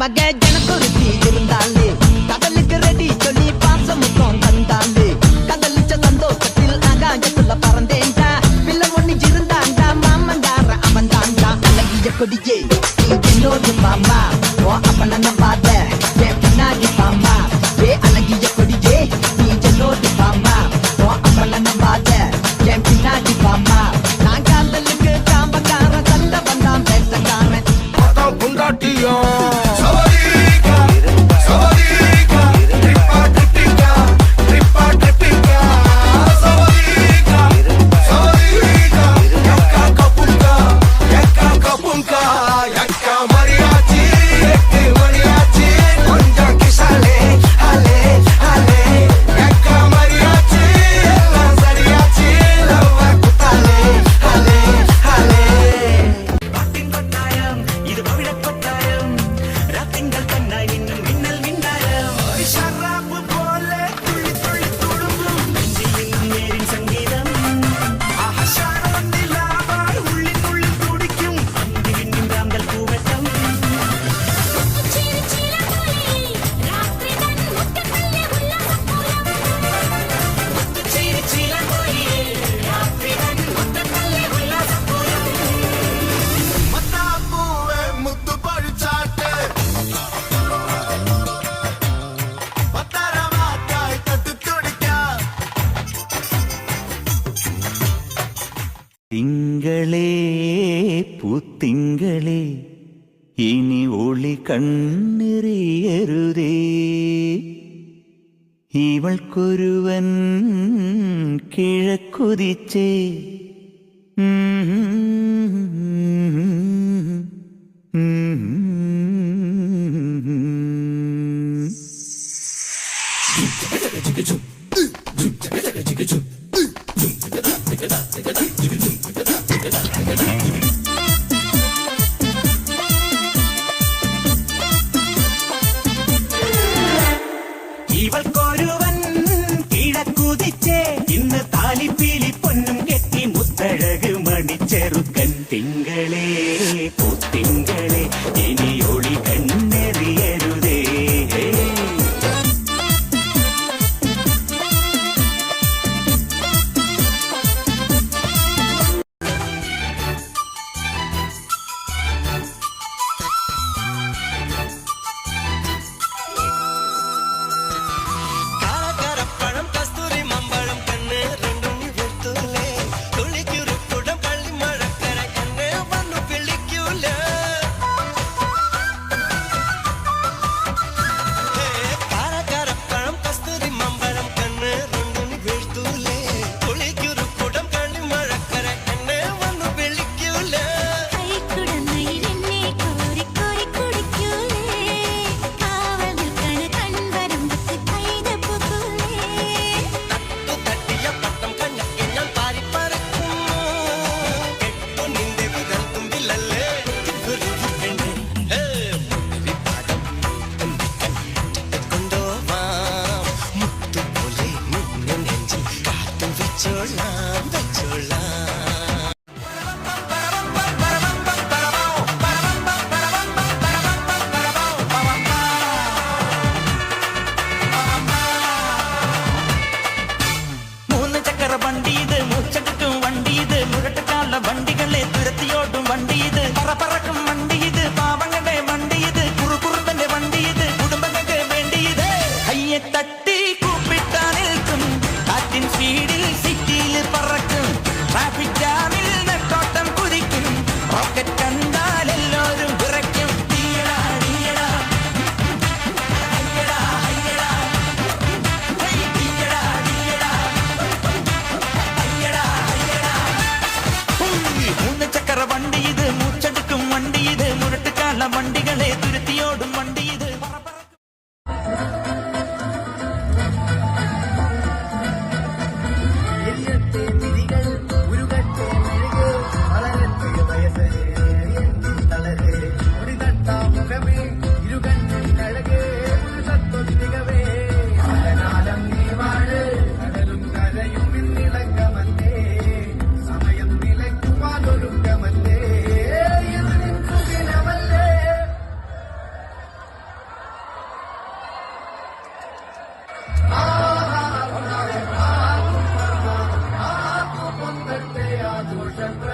மக ஜனக்குருத்தி இருந்தாலே கடலுக்கு ரெடி சொல்லி பாசமுத்தம் தந்தாலே கதலிச்ச சந்தோஷத்தில் ஆகாயத்துல பறந்தேன்டா பிள்ளை ஒண்ணு இருந்தாண்டா மாமங்கார அவன் தாண்டா அழகிய கொடியே என்னோடு மாமா ஓ அப்பன நம்பாத என் பின்னாடி பாமா ஏ அழகிய கொடியே நீ என்னோடு பாமா ஓ அப்பன நம்பாத என் பின்னாடி பாமா நான் காதலுக்கு காம்பக்காரன் சண்டை வந்தான் பேசக்காரன் குண்டாட்டியும் തിങ്കളേ പൂത്തിങ്കളേ ഇനി ഒളി കണ്ണെറിയരുതേ ഇവൾക്കൊരുവൻ കിഴക്കുതിച്ചേ ഇവൾക്കൊരുവൻ കിഴക്കുതിച്ചേ ഇന്ന് താലിപ്പീലി പൊന്നും കെട്ടി മുത്തഴക് മണിച്ചെറുക്കൻ തിങ്കളേ പൂത്തിങ്കളേ ഇനി ഒളി കണ്ണെറിയരുതേ Jump